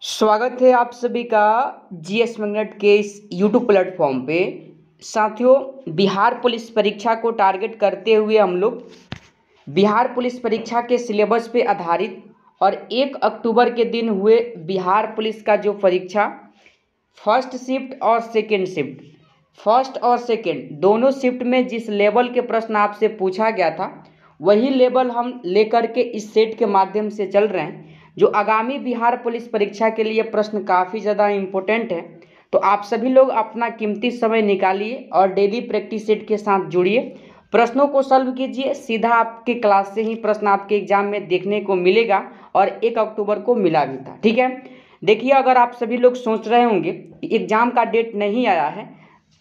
स्वागत है आप सभी का जीएस मैग्नेट के इस यूट्यूब प्लेटफॉर्म पे। साथियों, बिहार पुलिस परीक्षा को टारगेट करते हुए हम लोग बिहार पुलिस परीक्षा के सिलेबस पे आधारित और 1 अक्टूबर के दिन हुए बिहार पुलिस का जो परीक्षा फर्स्ट शिफ्ट और सेकेंड शिफ्ट, फर्स्ट और सेकेंड दोनों शिफ्ट में जिस लेवल के प्रश्न आपसे पूछा गया था वही लेवल हम लेकर के इस सेट के माध्यम से चल रहे हैं। जो आगामी बिहार पुलिस परीक्षा के लिए प्रश्न काफ़ी ज़्यादा इम्पोर्टेंट है, तो आप सभी लोग अपना कीमती समय निकालिए और डेली प्रैक्टिस सेट के साथ जुड़िए, प्रश्नों को सॉल्व कीजिए। सीधा आपके क्लास से ही प्रश्न आपके एग्जाम में देखने को मिलेगा और 1 अक्टूबर को मिला भी था। ठीक है, देखिए, अगर आप सभी लोग सोच रहे होंगे कि एग्ज़ाम का डेट नहीं आया है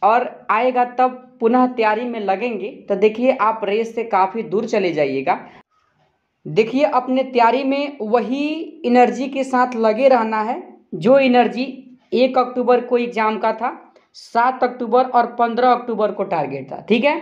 और आएगा तब पुनः तैयारी में लगेंगे, तो देखिए आप रेस से काफ़ी दूर चले जाइएगा। देखिए, अपने तैयारी में वही एनर्जी के साथ लगे रहना है जो एनर्जी 1 अक्टूबर को एग्ज़ाम का था, 7 अक्टूबर और 15 अक्टूबर को टारगेट था। ठीक है,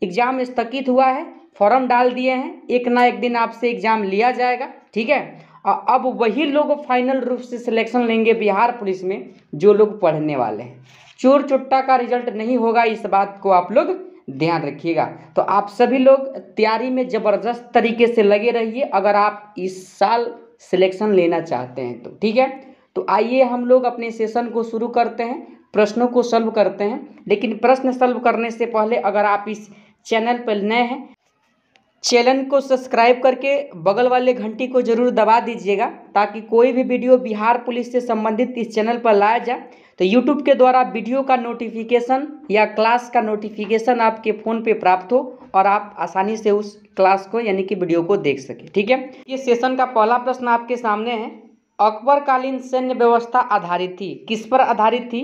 एग्ज़ाम स्थगित हुआ है, फॉर्म डाल दिए हैं, एक ना एक दिन आपसे एग्ज़ाम लिया जाएगा। ठीक है, और अब वही लोग फाइनल रूप से सिलेक्शन लेंगे बिहार पुलिस में जो लोग पढ़ने वाले हैं। चोर चुट्टा का रिजल्ट नहीं होगा, इस बात को आप लोग ध्यान रखिएगा। तो आप सभी लोग तैयारी में ज़बरदस्त तरीके से लगे रहिए अगर आप इस साल सिलेक्शन लेना चाहते हैं तो। ठीक है, तो आइए हम लोग अपने सेशन को शुरू करते हैं, प्रश्नों को सॉल्व करते हैं। लेकिन प्रश्न सॉल्व करने से पहले अगर आप इस चैनल पर नए हैं, चैनल को सब्सक्राइब करके बगल वाले घंटी को जरूर दबा दीजिएगा ताकि कोई भी वीडियो बिहार पुलिस से संबंधित इस चैनल पर लाया जाए तो यूट्यूब के द्वारा वीडियो का नोटिफिकेशन या क्लास का नोटिफिकेशन आपके फ़ोन पे प्राप्त हो और आप आसानी से उस क्लास को यानी कि वीडियो को देख सकें। ठीक है, ये सेशन का पहला प्रश्न आपके सामने है। अकबरकालीन सैन्य व्यवस्था आधारित थी, किस पर आधारित थी?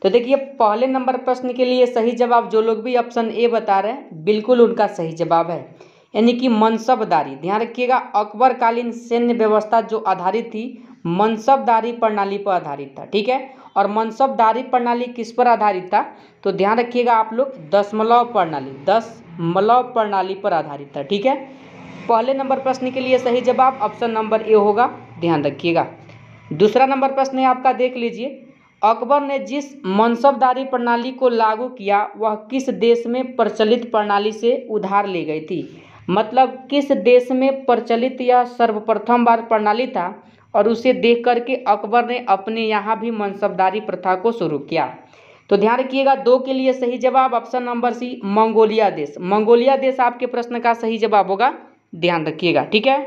तो देखिए, पहले नंबर प्रश्न के लिए सही जवाब जो लोग भी ऑप्शन ए बता रहे हैं बिल्कुल उनका सही जवाब है, यानी कि मनसबदारी। ध्यान रखिएगा, अकबरकालीन सैन्य व्यवस्था जो आधारित थी मनसबदारी प्रणाली पर आधारित था। ठीक है, और मनसबदारी प्रणाली किस पर आधारित था? तो ध्यान रखिएगा आप लोग, दशमलव प्रणाली पर आधारित था। ठीक है, पहले नंबर प्रश्न के लिए सही जवाब ऑप्शन नंबर ए होगा, ध्यान रखिएगा। दूसरा नंबर प्रश्न है आपका, देख लीजिए। अकबर ने जिस मनसबदारी प्रणाली को लागू किया वह किस देश में प्रचलित प्रणाली से उधार ली गई थी? मतलब किस देश में प्रचलित यह सर्वप्रथम बार प्रणाली था और उसे देख करके अकबर ने अपने यहाँ भी मनसबदारी प्रथा को शुरू किया। तो ध्यान रखिएगा, 2 के लिए सही जवाब ऑप्शन नंबर सी, मंगोलिया देश। मंगोलिया देश आपके प्रश्न का सही जवाब होगा, ध्यान रखिएगा। ठीक है,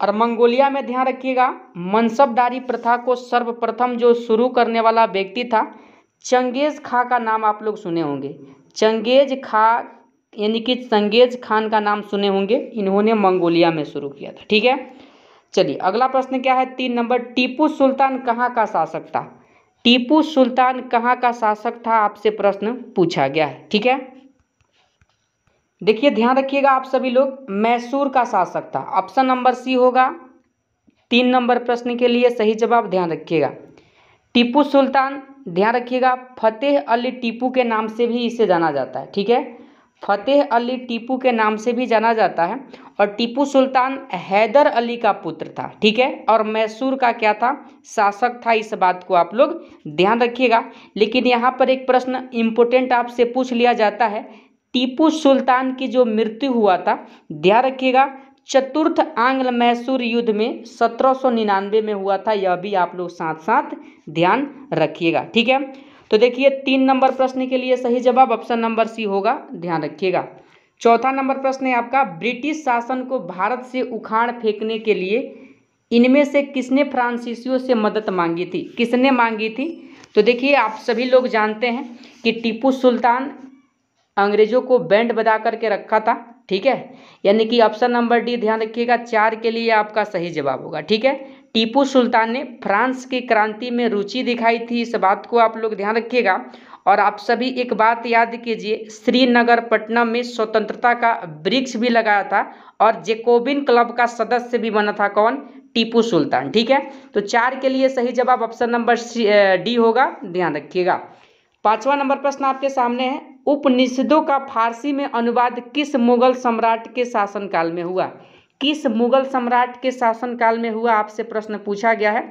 और मंगोलिया में ध्यान रखिएगा मनसबदारी प्रथा को सर्वप्रथम जो शुरू करने वाला व्यक्ति था चंगेज खां का नाम आप लोग सुने होंगे। चंगेज खां यानी कि चंगेज खान का नाम सुने होंगे, इन्होंने मंगोलिया में शुरू किया था। ठीक है, चलिए अगला प्रश्न क्या है, 3 नंबर। टीपू सुल्तान कहाँ का शासक था? टीपू सुल्तान कहाँ का शासक था, आपसे प्रश्न पूछा गया है। ठीक है, देखिए ध्यान रखिएगा आप सभी लोग, मैसूर का शासक था, ऑप्शन नंबर सी होगा 3 नंबर प्रश्न के लिए सही जवाब, ध्यान रखिएगा। टीपू सुल्तान, ध्यान रखिएगा, फतेह अली टीपू के नाम से भी इसे जाना जाता है। ठीक है, फतेह अली टीपू के नाम से भी जाना जाता है और टीपू सुल्तान हैदर अली का पुत्र था। ठीक है, और मैसूर का क्या था, शासक था, इस बात को आप लोग ध्यान रखिएगा। लेकिन यहाँ पर एक प्रश्न इम्पोर्टेंट आपसे पूछ लिया जाता है, टीपू सुल्तान की जो मृत्यु हुआ था, ध्यान रखिएगा, चतुर्थ आंग्ल मैसूर युद्ध में 1799 में हुआ था, यह भी आप लोग साथ साथ ध्यान रखिएगा। ठीक है, तो देखिए 3 नंबर प्रश्न के लिए सही जवाब ऑप्शन नंबर सी होगा, ध्यान रखिएगा। चौथा नंबर प्रश्न है आपका, ब्रिटिश शासन को भारत से उखाड़ फेंकने के लिए इनमें से किसने फ्रांसीसियों से मदद मांगी थी? किसने मांगी थी? तो देखिए आप सभी लोग जानते हैं कि टीपू सुल्तान अंग्रेजों को बैंड बजा करके रखा था। ठीक है, यानी कि ऑप्शन नंबर डी, ध्यान रखिएगा, 4 के लिए आपका सही जवाब होगा। ठीक है, टीपू सुल्तान ने फ्रांस की क्रांति में रुचि दिखाई थी, इस बात को आप लोग ध्यान रखिएगा। और आप सभी एक बात याद कीजिए, श्रीनगर पटना में स्वतंत्रता का वृक्ष भी लगाया था और जैकोबिन क्लब का सदस्य भी बना था, कौन? टीपू सुल्तान। ठीक है, तो 4 के लिए सही जवाब ऑप्शन नंबर डी होगा, ध्यान रखिएगा। 5वां नंबर प्रश्न आपके सामने है, उपनिषदों का फारसी में अनुवाद किस मुगल सम्राट के शासनकाल में हुआ? किस मुगल सम्राट के शासनकाल में हुआ, आपसे प्रश्न पूछा गया है।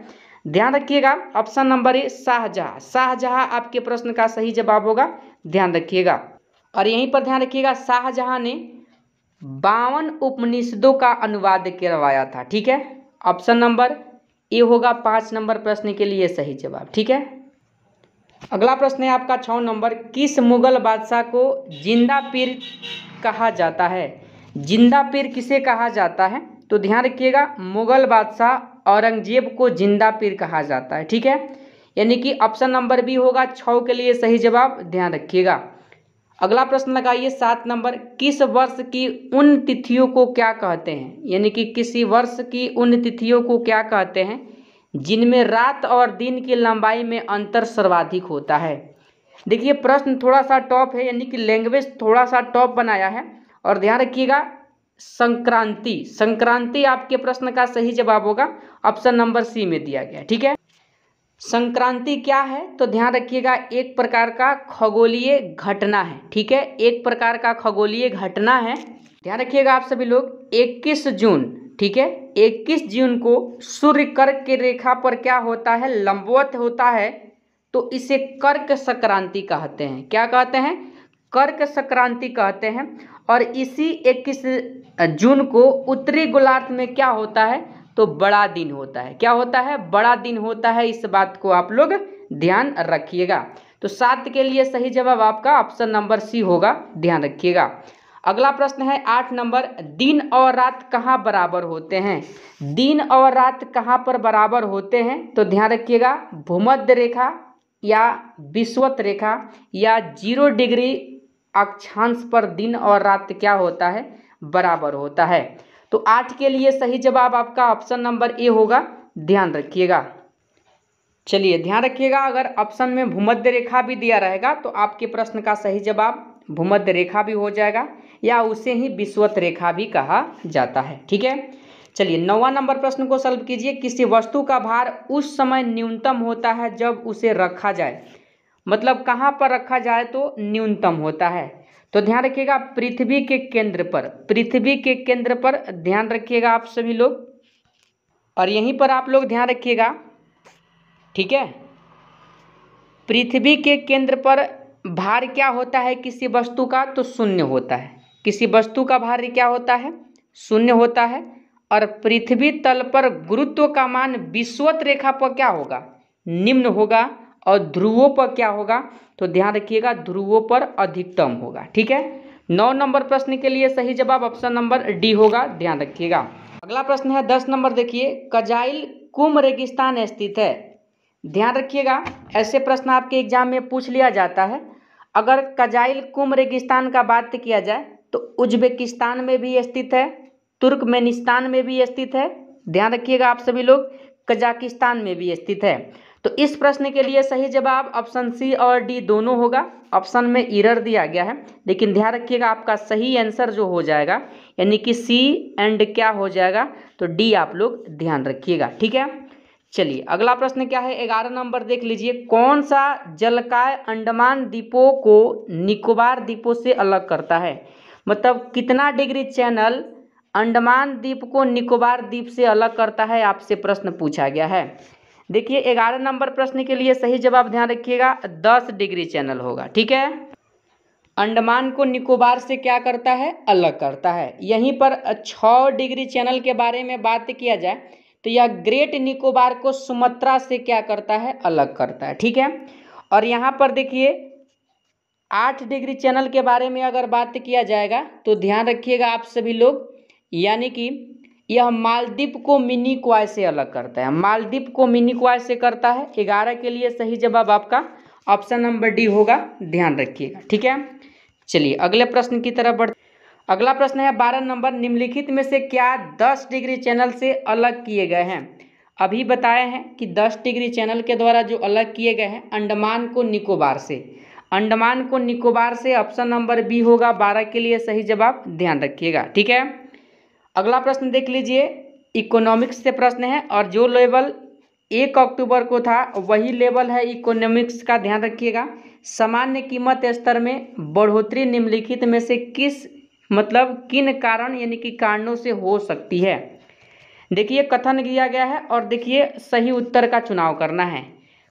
ध्यान रखिएगा option number A Shahjahan. Shahjahan आपके प्रश्न का सही जवाब होगा, ध्यान रखिएगा। और यहीं पर ध्यान रखिएगा शाहजहां ने 52 उपनिषदों का अनुवाद करवाया था। ठीक है, ऑप्शन नंबर ए होगा 5 नंबर प्रश्न के लिए सही जवाब। ठीक है, अगला प्रश्न है आपका 6 नंबर। किस मुगल बादशाह को जिंदा पीर कहा जाता है? जिंदा पीर किसे कहा जाता है? तो ध्यान रखिएगा मुगल बादशाह औरंगजेब को जिंदा पीर कहा जाता है। ठीक है, यानी कि ऑप्शन नंबर बी होगा 6 के लिए सही जवाब, ध्यान रखिएगा। अगला प्रश्न लगाइए 7 नंबर। किस वर्ष की उन तिथियों को क्या कहते हैं? यानी कि किसी वर्ष की उन तिथियों को क्या कहते हैं जिनमें रात और दिन की लंबाई में अंतर सर्वाधिक होता है? देखिए प्रश्न थोड़ा सा टॉप है, यानी कि लैंग्वेज थोड़ा सा टॉप बनाया है। और ध्यान रखिएगा संक्रांति, संक्रांति आपके प्रश्न का सही जवाब होगा, ऑप्शन नंबर सी में दिया गया। ठीक है, संक्रांति क्या है? तो ध्यान रखिएगा एक प्रकार का खगोलीय घटना है। ठीक है, एक प्रकार का खगोलीय घटना है। ध्यान रखिएगा आप सभी लोग 21 जून, ठीक है 21 जून को सूर्य कर्क की रेखा पर क्या होता है? लंबवत होता है, तो इसे कर्क संक्रांति कहते हैं। क्या कहते हैं? कर्क संक्रांति कहते हैं। और इसी 21 जून को उत्तरी गोलार्ध में क्या होता है? तो बड़ा दिन होता है। क्या होता है? बड़ा दिन होता है। इस बात को आप लोग ध्यान रखिएगा। तो 7 के लिए सही जवाब आपका ऑप्शन नंबर सी होगा, ध्यान रखिएगा। अगला प्रश्न है 8 नंबर। दिन और रात कहाँ बराबर होते हैं? दिन और रात कहाँ पर बराबर होते हैं? तो ध्यान रखिएगा भूमध्य रेखा या विषुवत रेखा या 0 डिग्री अक्षांश पर दिन और रात क्या होता है? बराबर होता है। तो 8 के लिए सही जवाब आपका ऑप्शन नंबर ए होगा, ध्यान रखिएगा। चलिए ध्यान रखिएगा अगर ऑप्शन में भूमध्य रेखा भी दिया रहेगा तो आपके प्रश्न का सही जवाब भूमध्य रेखा भी हो जाएगा या उसे ही विषुवत रेखा भी कहा जाता है। ठीक है, चलिए 9वां नंबर प्रश्न को सॉल्व कीजिए। किसी वस्तु का भार उस समय न्यूनतम होता है जब उसे रखा जाए, मतलब कहाँ पर रखा जाए तो न्यूनतम होता है? तो ध्यान रखिएगा पृथ्वी के केंद्र पर, पृथ्वी के केंद्र पर ध्यान रखिएगा आप सभी लोग। और यहीं पर आप लोग ध्यान रखिएगा, ठीक है, पृथ्वी के केंद्र पर भार क्या होता है किसी वस्तु का? तो शून्य होता है। किसी वस्तु का भार क्या होता है? शून्य होता है। और पृथ्वी तल पर गुरुत्व का मान विषुवत रेखा पर क्या होगा? निम्न होगा। और ध्रुवों पर क्या होगा? तो ध्यान रखिएगा ध्रुवों पर अधिकतम होगा। ठीक है, 9 नंबर प्रश्न के लिए सही जवाब ऑप्शन नंबर डी होगा, ध्यान रखिएगा। अगला प्रश्न है 10 नंबर। देखिए कजाइल कुम रेगिस्तान स्थित है। ध्यान रखिएगा ऐसे प्रश्न आपके एग्जाम में पूछ लिया जाता है। अगर कजाइल कुम रेगिस्तान का बात किया जाए तो उज्बेकिस्तान में भी स्थित है, तुर्कमेनिस्तान में भी स्थित है, ध्यान रखिएगा आप सभी लोग, कजाकिस्तान में भी स्थित है। तो इस प्रश्न के लिए सही जवाब ऑप्शन सी और डी दोनों होगा। ऑप्शन में एरर दिया गया है, लेकिन ध्यान रखिएगा आपका सही आंसर जो हो जाएगा यानी कि सी एंड क्या हो जाएगा? तो डी आप लोग ध्यान रखिएगा। ठीक है, चलिए अगला प्रश्न क्या है 11 नंबर देख लीजिए। कौन सा जलकाय अंडमान द्वीपों को निकोबार द्वीपों से अलग करता है? मतलब कितना डिग्री चैनल अंडमान द्वीप को निकोबार द्वीप से अलग करता है, आपसे प्रश्न पूछा गया है। देखिए 11 नंबर प्रश्न के लिए सही जवाब ध्यान रखिएगा 10 डिग्री चैनल होगा। ठीक है, अंडमान को निकोबार से क्या करता है? अलग करता है। यहीं पर 6 डिग्री चैनल के बारे में बात किया जाए तो यह ग्रेट निकोबार को सुमात्रा से क्या करता है? अलग करता है। ठीक है, और यहाँ पर देखिए 8 डिग्री चैनल के बारे में अगर बात किया जाएगा तो ध्यान रखिएगा आप सभी लोग, यानी कि यह मालदीव को मिनी क्वाय से अलग करता है। मालदीव को मिनी क्वाय से करता है। 11 के लिए सही जवाब आपका ऑप्शन नंबर डी होगा, ध्यान रखिएगा। ठीक है, चलिए अगले प्रश्न की तरफ बढ़ते। अगला प्रश्न है 12 नंबर। निम्नलिखित में से क्या 10 डिग्री चैनल से अलग किए गए हैं? अभी बताए हैं कि 10 डिग्री चैनल के द्वारा जो अलग किए गए हैं अंडमान को निकोबार से, अंडमान को निकोबार से ऑप्शन नंबर बी होगा 12 के लिए सही जवाब, ध्यान रखिएगा। ठीक है, अगला प्रश्न देख लीजिए, इकोनॉमिक्स से प्रश्न है और जो लेवल 1 अक्टूबर को था वही लेवल है इकोनॉमिक्स का, ध्यान रखिएगा। सामान्य कीमत स्तर में बढ़ोतरी निम्नलिखित में से किस मतलब किन कारण यानी कि कारणों से हो सकती है। देखिए कथन दिया गया है और देखिए सही उत्तर का चुनाव करना है।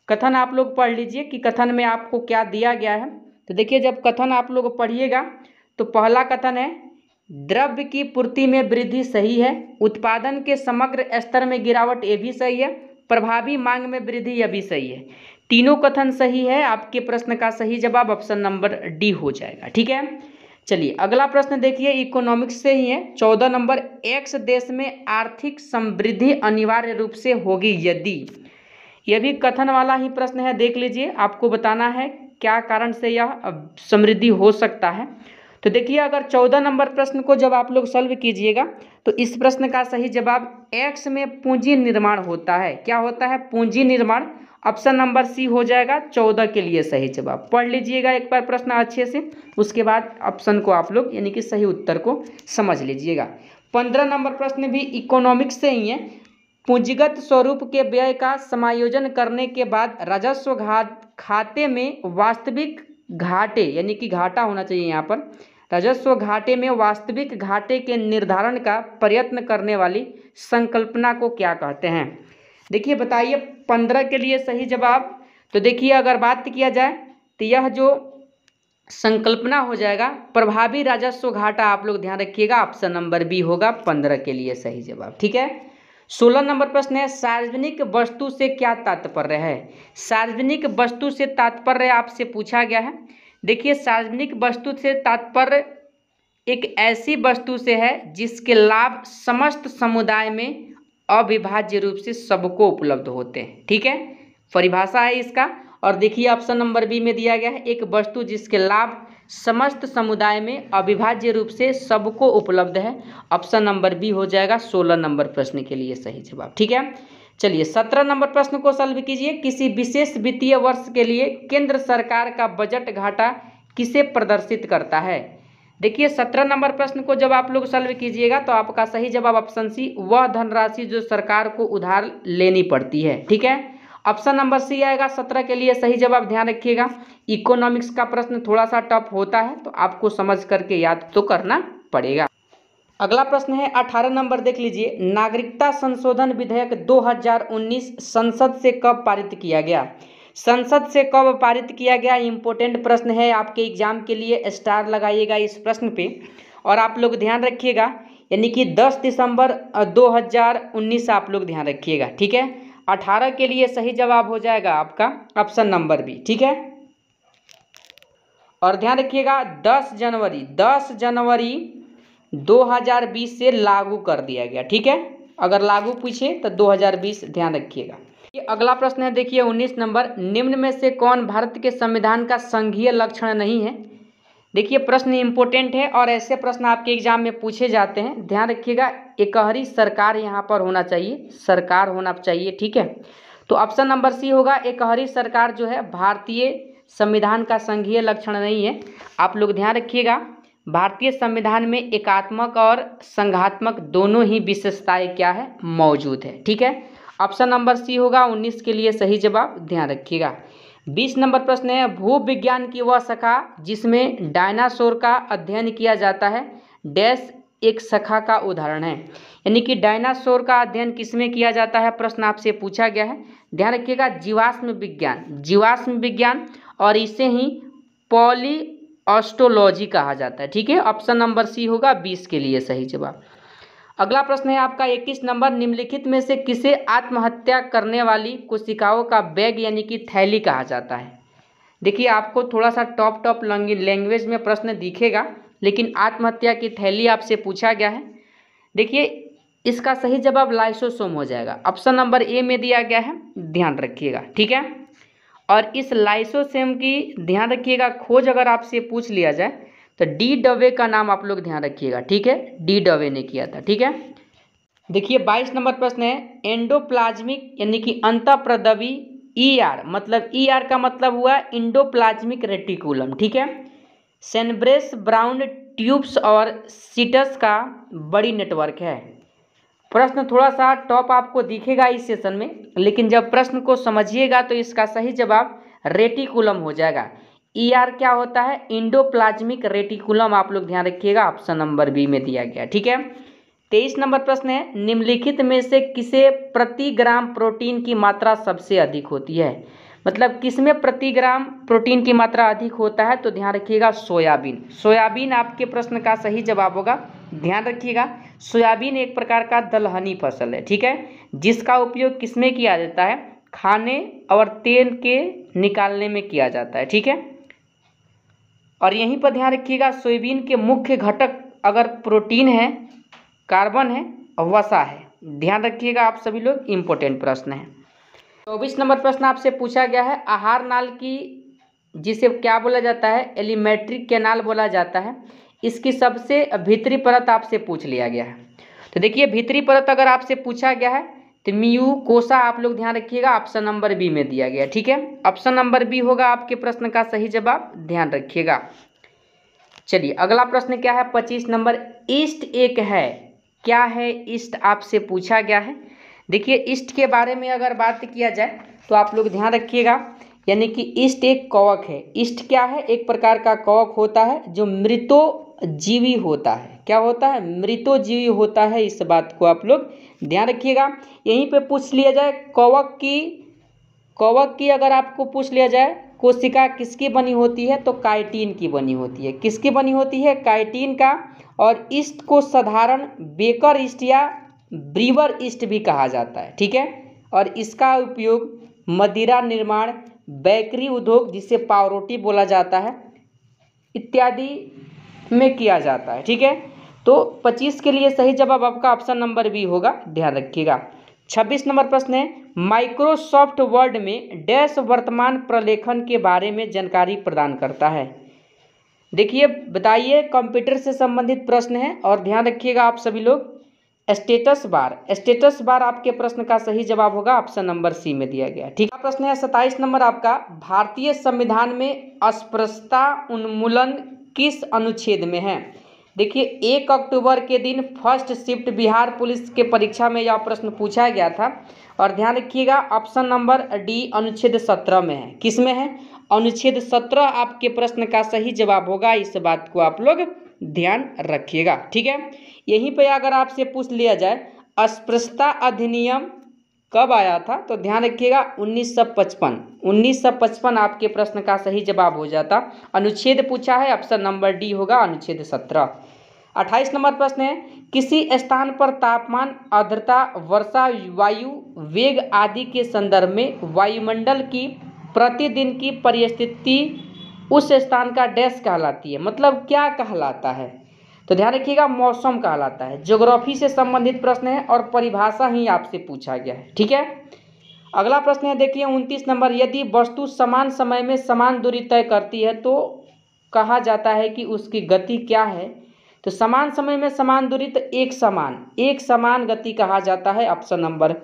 कथन आप लोग पढ़ लीजिए कि कथन में आपको क्या दिया गया है। तो देखिए जब कथन आप लोग पढ़िएगा तो पहला कथन है द्रव्य की पूर्ति में वृद्धि सही है, उत्पादन के समग्र स्तर में गिरावट ये भी सही है, प्रभावी मांग में वृद्धि यह भी सही है। तीनों कथन सही है। आपके प्रश्न का सही जवाब ऑप्शन नंबर डी हो जाएगा। ठीक है, चलिए अगला प्रश्न देखिए इकोनॉमिक्स से ही है। 14 नंबर, एक्स देश में आर्थिक समृद्धि अनिवार्य रूप से होगी यदि, यह भी कथन वाला ही प्रश्न है। देख लीजिए आपको बताना है क्या कारण से यह समृद्धि हो सकता है। तो देखिए अगर 14 नंबर प्रश्न को जब आप लोग सॉल्व कीजिएगा तो इस प्रश्न का सही जवाब एक्स में पूंजी निर्माण होता है। क्या होता है? पूंजी निर्माण। ऑप्शन नंबर सी हो जाएगा 14 के लिए सही जवाब। पढ़ लीजिएगा एक बार प्रश्न अच्छे से, उसके बाद ऑप्शन को आप लोग यानी कि सही उत्तर को समझ लीजिएगा। 15 नंबर प्रश्न भी इकोनॉमिक्स से ही है। पूंजीगत स्वरूप के व्यय का समायोजन करने के बाद राजस्व खाते में वास्तविक घाटे यानी कि घाटा होना चाहिए यहाँ पर, राजस्व घाटे में वास्तविक घाटे के निर्धारण का प्रयत्न करने वाली संकल्पना को क्या कहते हैं? देखिए बताइए 15 के लिए सही जवाब। तो देखिए अगर बात किया जाए तो यह जो संकल्पना हो जाएगा प्रभावी राजस्व घाटा, आप लोग ध्यान रखिएगा ऑप्शन नंबर बी होगा 15 के लिए सही जवाब। ठीक है, 16 नंबर प्रश्न है सार्वजनिक वस्तु से क्या तात्पर्य है? सार्वजनिक वस्तु से तात्पर्य आपसे पूछा गया है। देखिए सार्वजनिक वस्तु से तात्पर्य एक ऐसी वस्तु से है जिसके लाभ समस्त समुदाय में अविभाज्य रूप से सबको उपलब्ध होते हैं। ठीक है, परिभाषा है इसका। और देखिए ऑप्शन नंबर बी में दिया गया है एक वस्तु जिसके लाभ समस्त समुदाय में अविभाज्य रूप से सबको उपलब्ध है। ऑप्शन नंबर बी हो जाएगा 16 नंबर प्रश्न के लिए सही जवाब। ठीक है, चलिए 17 नंबर प्रश्न को सॉल्व कीजिए। किसी विशेष वित्तीय वर्ष के लिए केंद्र सरकार का बजट घाटा किसे प्रदर्शित करता है? देखिए 17 नंबर प्रश्न को जब आप लोग सॉल्व कीजिएगा तो आपका सही जवाब ऑप्शन सी, वह धनराशि जो सरकार को उधार लेनी पड़ती है। ठीक है, ऑप्शन नंबर सी आएगा 17 के लिए सही जवाब। ध्यान रखिएगा इकोनॉमिक्स का प्रश्न थोड़ा सा टफ होता है तो आपको समझ करके याद तो करना पड़ेगा। अगला प्रश्न है 18 नंबर, देख लीजिए नागरिकता संशोधन विधेयक 2019 संसद से कब पारित किया गया? संसद से कब पारित किया गया, इंपॉर्टेंट प्रश्न है आपके एग्जाम के लिए, स्टार लगाइएगा इस प्रश्न पे। और आप लोग ध्यान रखिएगा यानी कि 10 दिसंबर 2019 आप लोग ध्यान रखिएगा। ठीक है, 18 के लिए सही जवाब हो जाएगा आपका ऑप्शन नंबर बी। ठीक है, और ध्यान रखिएगा 10 जनवरी 2020 से लागू कर दिया गया। ठीक है, अगर लागू पूछे तो 2020 ध्यान रखिएगा। ये अगला प्रश्न है देखिए 19 नंबर, निम्न में से कौन भारत के संविधान का संघीय लक्षण नहीं है? देखिए प्रश्न इंपॉर्टेंट है और ऐसे प्रश्न आपके एग्जाम में पूछे जाते हैं। ध्यान रखिएगा एकहरी सरकार यहाँ पर होना चाहिए, सरकार होना चाहिए। ठीक है, तो ऑप्शन नंबर सी होगा एकहरी सरकार जो है भारतीय संविधान का संघीय लक्षण नहीं है। आप लोग ध्यान रखिएगा भारतीय संविधान में एकात्मक और संघात्मक दोनों ही विशेषताएं क्या है, मौजूद है। ठीक है, ऑप्शन नंबर सी होगा 19 के लिए सही जवाब। ध्यान रखिएगा 20 नंबर प्रश्न है भू विज्ञान की वह शाखा जिसमें डायनासोर का अध्ययन किया जाता है, डैश एक शाखा का उदाहरण है। यानी कि डायनासोर का अध्ययन किसमें किया जाता है, प्रश्न आपसे पूछा गया है। ध्यान रखिएगा जीवाश्म विज्ञान और इसे ही पॉलीऑस्टोलॉजी कहा जाता है। ठीक है, ऑप्शन नंबर सी होगा 20 के लिए सही जवाब। अगला प्रश्न है आपका 21 नंबर, निम्नलिखित में से किसे आत्महत्या करने वाली कोशिकाओं का बैग यानी कि थैली कहा जाता है? देखिए आपको थोड़ा सा टॉप लैंग्वेज में प्रश्न दिखेगा, लेकिन आत्महत्या की थैली आपसे पूछा गया है। देखिए इसका सही जवाब लाइसोसोम हो जाएगा, ऑप्शन नंबर ए में दिया गया है। ध्यान रखिएगा। ठीक है, और इस लाइसोसोम की ध्यान रखिएगा खोज अगर आपसे पूछ लिया जाए तो डी डवे का नाम आप लोग ध्यान रखिएगा। ठीक है, डी डवे ने किया था। ठीक है, देखिए 22 नंबर प्रश्न है एंडोप्लाज्मिक यानी कि अंतःप्रदवी ईआर, मतलब ईआर का मतलब हुआ इंडोप्लाज्मिक रेटिकुलम। ठीक है, सेनब्रेस ब्राउन ट्यूब्स और सीटस का बड़ी नेटवर्क है। प्रश्न थोड़ा सा टॉप आपको दिखेगा इस सेशन में, लेकिन जब प्रश्न को समझिएगा तो इसका सही जवाब रेटिकुलम हो जाएगा। ER क्या होता है? इंडोप्लाज्मिक रेटिकुलम, आप लोग ध्यान रखिएगा, ऑप्शन नंबर बी में दिया गया। ठीक है। 23 नंबर प्रश्न है, निम्नलिखित में से किसे प्रति ग्राम प्रोटीन की मात्रा सबसे अधिक होती है? मतलब किसमें प्रति ग्राम प्रोटीन की मात्रा अधिक होता है? तो ध्यान रखिएगा, सोयाबीन। सोयाबीन आपके प्रश्न का सही जवाब होगा। ध्यान रखिएगा, सोयाबीन एक प्रकार का दलहनी फसल है। ठीक है, जिसका उपयोग किसमें किया जाता है? खाने और तेल के निकालने में किया जाता है। ठीक है, और यहीं पर ध्यान रखिएगा, सोयाबीन के मुख्य घटक अगर प्रोटीन है, कार्बन है और वसा है। ध्यान रखिएगा आप सभी लोग, इंपॉर्टेंट प्रश्न है। 24 नंबर प्रश्न आपसे पूछा गया है, आहार नाल की, जिसे क्या बोला जाता है? एलिमेंट्री कैनाल बोला जाता है, इसकी सबसे भीतरी परत आपसे पूछ लिया गया है। तो देखिए, भीतरी परत अगर आपसे पूछा गया है तो म्यूकोसा, आप लोग ध्यान रखिएगा, ऑप्शन नंबर बी में दिया गया। ठीक है, ऑप्शन नंबर बी होगा आपके प्रश्न का सही जवाब, ध्यान रखिएगा। चलिए अगला प्रश्न क्या है? 25 नंबर, ईस्ट एक है, क्या है ईस्ट? आपसे पूछा गया है। देखिए, ईस्ट के बारे में अगर बात किया जाए तो आप लोग ध्यान रखिएगा, यानी कि ईस्ट एक कवक है। ईस्ट क्या है? एक प्रकार का कवक होता है जो मृतोजीवी होता है। क्या होता है? मृतोजीवी होता है। इस बात को आप लोग ध्यान रखिएगा। यहीं पे पूछ लिया जाए, कवक की अगर आपको पूछ लिया जाए कोशिका किसकी बनी होती है, तो काइटिन की बनी होती है। किसकी बनी होती है? काइटिन का। और ईस्ट को साधारण बेकर ईस्ट या ब्रीवर ईस्ट भी कहा जाता है। ठीक है, और इसका उपयोग मदिरा निर्माण, बेकरी उद्योग, जिसे पावरोटी बोला जाता है, इत्यादि में किया जाता है। ठीक है, तो 25 के लिए सही जवाब आपका ऑप्शन नंबर बी होगा, ध्यान रखिएगा। 26 नंबर प्रश्न है, माइक्रोसॉफ्ट वर्ड में डैश वर्तमान प्रलेखन के बारे में जानकारी प्रदान करता है। देखिए बताइए, कंप्यूटर से संबंधित प्रश्न है और ध्यान रखिएगा आप सभी लोग। स्टेटस बार आपके प्रश्न का सही जवाब होगा, ऑप्शन नंबर सी में दिया गया। ठीक है, प्रश्न है 27 नंबर आपका, भारतीय संविधान में अस्पृश्यता उन्मूलन किस अनुच्छेद में है? देखिए, 1 अक्टूबर के दिन फर्स्ट शिफ्ट बिहार पुलिस के परीक्षा में यह प्रश्न पूछा गया था और ध्यान रखिएगा, ऑप्शन नंबर डी अनुच्छेद 17 में है। किस में है? अनुच्छेद 17 आपके प्रश्न का सही जवाब होगा। इस बात को आप लोग ध्यान रखिएगा। ठीक है, यहीं पे अगर आपसे पूछ लिया जाए अस्पृश्यता अधिनियम कब आया था, तो ध्यान रखिएगा 1955 आपके प्रश्न का सही जवाब हो जाता। अनुच्छेद पूछा है, ऑप्शन नंबर डी होगा, अनुच्छेद 17। 28 नंबर प्रश्न है, किसी स्थान पर तापमान, आर्द्रता, वर्षा, वायु वेग आदि के संदर्भ में वायुमंडल की प्रतिदिन की परिस्थिति उस स्थान का डैश कहलाती है। मतलब क्या कहलाता है? तो ध्यान रखिएगा, मौसम कहलाता है। ज्योग्राफी से संबंधित प्रश्न है और परिभाषा ही आपसे पूछा गया है। ठीक है, अगला प्रश्न है, देखिए 29 नंबर, यदि वस्तु समान समय में समान दूरी तय करती है तो कहा जाता है कि उसकी गति क्या है? तो समान समय में समान दूरी, तो एक समान गति कहा जाता है। ऑप्शन नंबर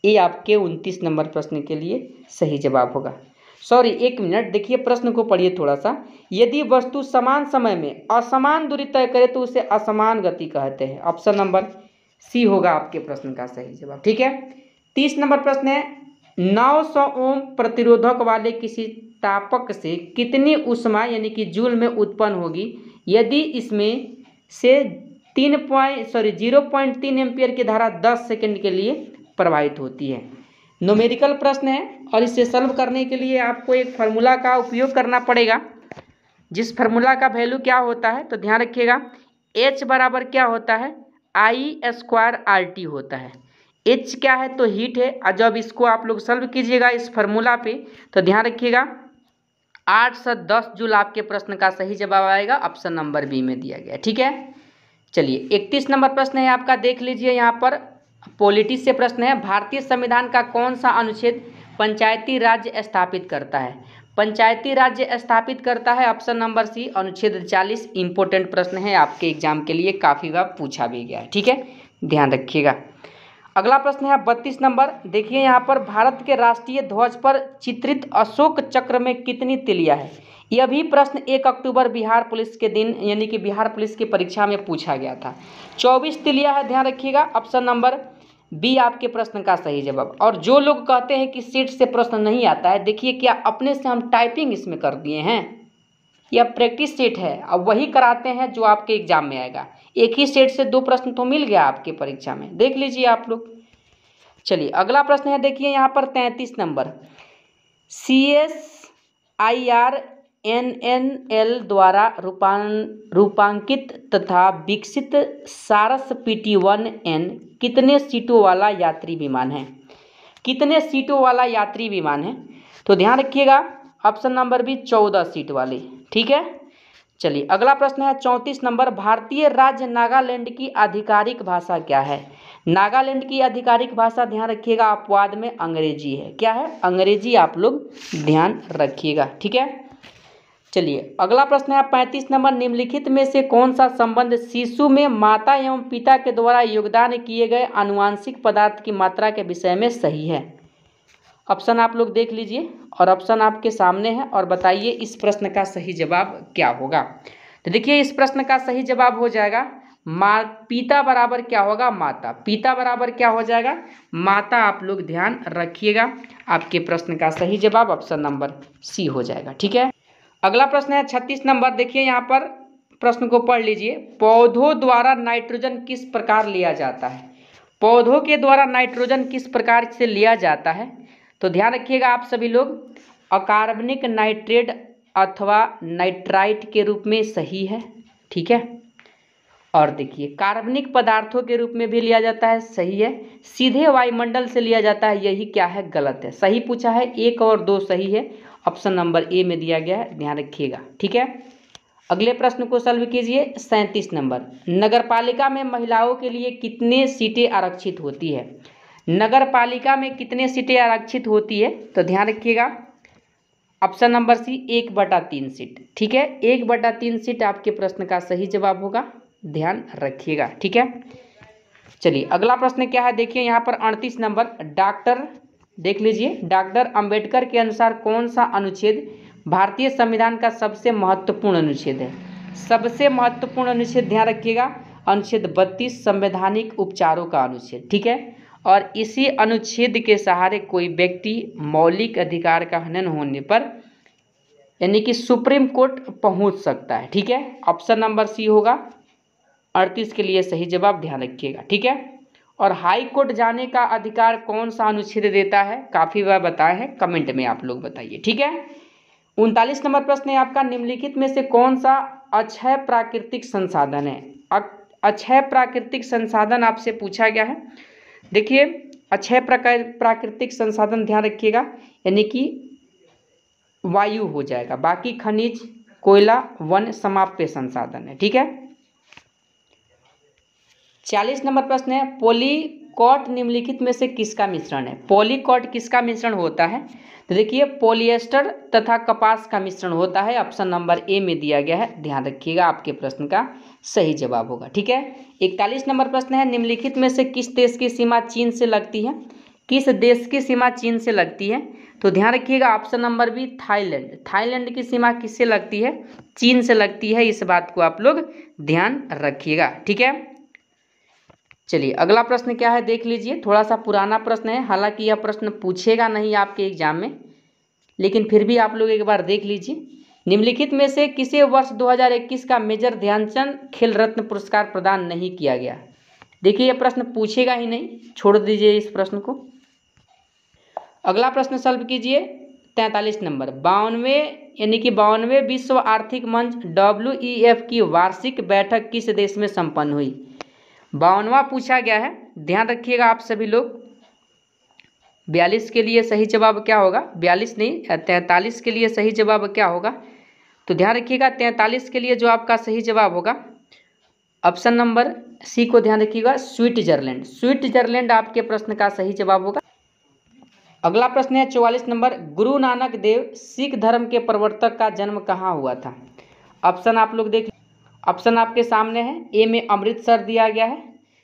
ए आपके 29 नंबर प्रश्न के लिए सही जवाब होगा। सॉरी, एक मिनट, देखिए प्रश्न को पढ़िए थोड़ा सा। यदि वस्तु समान समय में असमान दूरी तय करे तो उसे असमान गति कहते हैं। ऑप्शन नंबर सी होगा आपके प्रश्न का सही जवाब। ठीक है, 30 नंबर प्रश्न है, 900 ओम प्रतिरोधक वाले किसी तापक से कितनी ऊष्मा यानी कि जूल में उत्पन्न होगी यदि इसमें से 0.3 एम्पियर की धारा 10 सेकंड के लिए प्रवाहित होती है। न्यूमेरिकल प्रश्न है और इसे सॉल्व करने के लिए आपको एक फार्मूला का उपयोग करना पड़ेगा, जिस फार्मूला का वैल्यू क्या होता है, तो ध्यान रखिएगा, H बराबर क्या होता है? I² RT होता है। H क्या है? तो हीट है। और जब इसको आप लोग सॉल्व कीजिएगा इस फार्मूला पे, तो ध्यान रखिएगा 8 से 10 जूल आपके प्रश्न का सही जवाब आएगा, ऑप्शन नंबर बी में दिया गया। ठीक है, चलिए 31 नंबर प्रश्न है आपका, देख लीजिए यहाँ पर पॉलिटी से प्रश्न है, भारतीय संविधान का कौन सा अनुच्छेद पंचायती राज्य स्थापित करता है? पंचायती राज्य स्थापित करता है, ऑप्शन नंबर सी, अनुच्छेद 40। इंपॉर्टेंट प्रश्न है, आपके एग्जाम के लिए काफ़ी बार पूछा भी गया है। ठीक है, ध्यान रखिएगा। अगला प्रश्न है 32 नंबर, देखिए यहाँ पर भारत के राष्ट्रीय ध्वज पर चित्रित अशोक चक्र में कितनी तिलियां है? यह भी प्रश्न 1 अक्टूबर बिहार पुलिस के दिन यानी कि बिहार पुलिस की परीक्षा में पूछा गया था। 24 तिलियां है, ध्यान रखिएगा, ऑप्शन नंबर बी आपके प्रश्न का सही जवाब। और जो लोग कहते हैं कि सीट से प्रश्न नहीं आता है, देखिए क्या अपने से हम टाइपिंग इसमें कर दिए हैं। या प्रैक्टिस सेट है, अब वही कराते हैं जो आपके एग्जाम में आएगा। एक ही सेट से 2 प्रश्न तो मिल गया आपके परीक्षा में, देख लीजिए आप लोग। चलिए अगला प्रश्न है, देखिए यहाँ पर 33 नंबर। CSIR-NNL द्वारा रूपांकित तथा विकसित सारस PT-1N कितने सीटों वाला यात्री विमान है? कितने सीटों वाला यात्री विमान है? तो ध्यान रखिएगा, ऑप्शन नंबर बी 14 सीट वाले, ठीक है। चलिए अगला प्रश्न है 34 नंबर। भारतीय राज्य नागालैंड की आधिकारिक भाषा क्या है? नागालैंड की आधिकारिक भाषा ध्यान रखिएगा, अपवाद में अंग्रेजी है। क्या है? अंग्रेजी, आप लोग ध्यान रखिएगा, ठीक है। चलिए अगला प्रश्न है 35 नंबर। निम्नलिखित में से कौन सा संबंध शिशु में माता एवं पिता के द्वारा योगदान किए गए आनुवांशिक पदार्थ की मात्रा के विषय में सही है? ऑप्शन आप लोग देख लीजिए और ऑप्शन आपके सामने है और बताइए इस प्रश्न का सही जवाब क्या होगा। तो देखिए इस प्रश्न का सही जवाब हो जाएगा पिता बराबर क्या होगा? माता। पिता बराबर क्या हो जाएगा? माता। आप लोग ध्यान रखिएगा, आपके प्रश्न का सही जवाब ऑप्शन नंबर सी हो जाएगा, ठीक है। अगला प्रश्न है 36 नंबर। देखिए यहाँ पर प्रश्न को पढ़ लीजिए। पौधों द्वारा नाइट्रोजन किस प्रकार लिया जाता है? पौधों के द्वारा नाइट्रोजन किस प्रकार से लिया जाता है? तो ध्यान रखिएगा आप सभी लोग, अकार्बनिक नाइट्रेट अथवा नाइट्राइट के रूप में सही है, ठीक है। और देखिए कार्बनिक पदार्थों के रूप में भी लिया जाता है, सही है। सीधे वायुमंडल से लिया जाता है, यही क्या है? गलत है। सही पूछा है, 1 और 2 सही है, ऑप्शन नंबर ए में दिया गया है, ध्यान रखिएगा, ठीक है। अगले प्रश्न को सॉल्व कीजिए 37 नंबर। नगरपालिका में महिलाओं के लिए कितने सीटें आरक्षित होती है? नगरपालिका में कितने सीटें आरक्षित होती है? तो ध्यान रखिएगा, ऑप्शन नंबर सी 1/3 सीट, ठीक है। 1/3 सीट आपके प्रश्न का सही जवाब होगा, ध्यान रखिएगा, ठीक है। चलिए अगला प्रश्न क्या है, देखिए यहाँ पर 38 नंबर। देख लीजिए, डॉक्टर अंबेडकर के अनुसार कौन सा अनुच्छेद भारतीय संविधान का सबसे महत्वपूर्ण अनुच्छेद है? सबसे महत्वपूर्ण अनुच्छेद ध्यान रखिएगा, अनुच्छेद 32 संवैधानिक उपचारों का अनुच्छेद, ठीक है। और इसी अनुच्छेद के सहारे कोई व्यक्ति मौलिक अधिकार का हनन होने पर यानी कि सुप्रीम कोर्ट पहुंच सकता है, ठीक है। ऑप्शन नंबर सी होगा 38 के लिए सही जवाब, ध्यान रखिएगा, ठीक है। और हाई कोर्ट जाने का अधिकार कौन सा अनुच्छेद देता है? काफ़ी बार बताए हैं, कमेंट में आप लोग बताइए, ठीक है। 39 नंबर प्रश्न है आपका। निम्नलिखित में से कौन सा अक्षय प्राकृतिक संसाधन है? अक्षय प्राकृतिक संसाधन आपसे पूछा गया है। देखिए अक्षय प्राकृतिक संसाधन ध्यान रखिएगा, यानी कि वायु हो जाएगा, बाकी खनिज, कोयला, वन समाप्य संसाधन है, ठीक है। 40 नंबर प्रश्न है। पॉलीकॉट निम्नलिखित में से किसका मिश्रण है? पॉलीकॉट किसका मिश्रण होता है? तो देखिए पॉलिएस्टर तथा कपास का मिश्रण होता है, ऑप्शन नंबर ए में दिया गया है, ध्यान रखिएगा, आपके प्रश्न का सही जवाब होगा, ठीक है। 41 नंबर प्रश्न है। निम्नलिखित में से किस देश की सीमा चीन से लगती है? किस देश की सीमा चीन से लगती है? तो ध्यान रखिएगा, option number B Thailand. Thailand की सीमा किससे लगती है? चीन से लगती है, इस बात को आप लोग ध्यान रखिएगा, ठीक है। चलिए अगला प्रश्न क्या है देख लीजिए, थोड़ा सा पुराना प्रश्न है, हालांकि यह प्रश्न पूछेगा नहीं आपके एग्जाम में, लेकिन फिर भी आप लोग एक बार देख लीजिए। निम्नलिखित में से किसे वर्ष 2021 का मेजर ध्यानचंद खेल रत्न पुरस्कार प्रदान नहीं किया गया? देखिए यह प्रश्न पूछेगा ही नहीं, छोड़ दीजिए इस प्रश्न को। अगला प्रश्न सॉल्व कीजिए 43 नंबर। 52वें विश्व आर्थिक मंच WEF की वार्षिक बैठक किस देश में संपन्न हुई? 52वां पूछा गया है, ध्यान रखिएगा आप सभी लोग। 42 के लिए सही जवाब क्या होगा? 42 नहीं, 43 के लिए सही जवाब क्या होगा? तो ध्यान रखिएगा 43 के लिए जो आपका सही जवाब होगा ऑप्शन नंबर सी को ध्यान रखिएगा, स्विट्जरलैंड। स्विट्जरलैंड आपके प्रश्न का सही जवाब होगा। अगला प्रश्न है 44 नंबर। गुरु नानक देव सिख धर्म के प्रवर्तक का जन्म कहाँ हुआ था? ऑप्शन आप लोग देख, ऑप्शन आपके सामने है। ए में अमृतसर दिया गया है,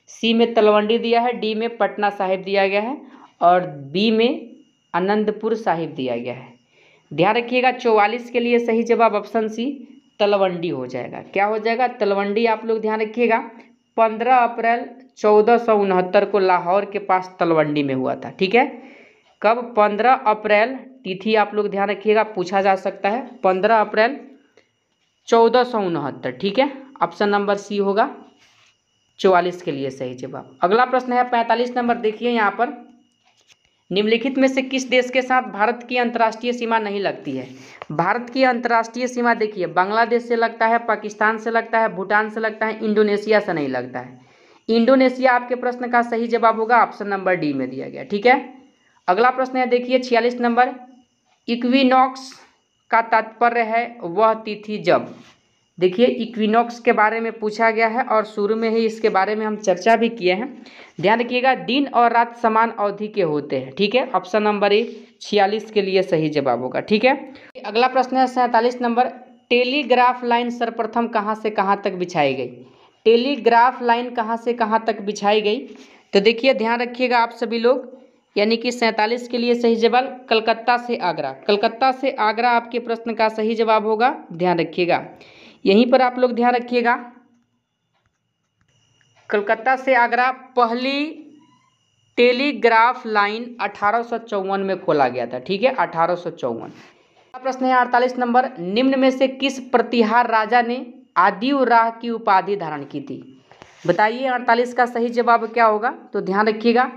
सी में तलवंडी दिया है, डी में पटना साहिब दिया गया है और बी में आनंदपुर साहिब दिया गया है। ध्यान रखिएगा 44 के लिए सही जवाब ऑप्शन सी तलवंडी हो जाएगा। क्या हो जाएगा? तलवंडी। आप लोग ध्यान रखिएगा 15 अप्रैल 1469 को लाहौर के पास तलवंडी में हुआ था, ठीक है। कब? 15 अप्रैल, तिथि आप लोग ध्यान रखिएगा, पूछा जा सकता है। 15 अप्रैल 1469। ठीक है, ऑप्शन नंबर सी होगा 44 के लिए सही जवाब। अगला प्रश्न है 45 नंबर। देखिए यहाँ पर, निम्नलिखित में से किस देश के साथ भारत की अंतर्राष्ट्रीय सीमा नहीं लगती है? भारत की अंतर्राष्ट्रीय सीमा देखिए बांग्लादेश से लगता है, पाकिस्तान से लगता है, भूटान से लगता है, इंडोनेशिया से नहीं लगता है। इंडोनेशिया आपके प्रश्न का सही जवाब होगा, ऑप्शन नंबर डी में दिया गया। ठीक है, अगला प्रश्न है देखिए 46 नंबर। इक्विनॉक्स का तात्पर्य है वह तिथि जब। देखिए इक्विनॉक्स के बारे में पूछा गया है और शुरू में ही इसके बारे में हम चर्चा भी किए हैं। ध्यान रखिएगा, दिन और रात समान अवधि के होते हैं। ठीक है, ऑप्शन नंबर ए 46 के लिए सही जवाब होगा। ठीक है, अगला प्रश्न है 47 नंबर। टेलीग्राफ लाइन सर्वप्रथम कहाँ से कहाँ तक बिछाई गई? टेलीग्राफ लाइन कहाँ से कहाँ तक बिछाई गई? तो देखिए ध्यान रखिएगा आप सभी लोग, यानी कि 47 के लिए सही जवाब कलकत्ता से आगरा। कलकत्ता से आगरा आपके प्रश्न का सही जवाब होगा, ध्यान रखिएगा। यहीं पर आप लोग ध्यान रखिएगा, कलकत्ता से आगरा पहली टेलीग्राफ लाइन 1854 में खोला गया था। ठीक है, 1854। प्रश्न है 48 नंबर। निम्न में से किस प्रतिहार राजा ने आदिवराह की उपाधि धारण की थी? बताइए 48 का सही जवाब क्या होगा? तो ध्यान रखिएगा,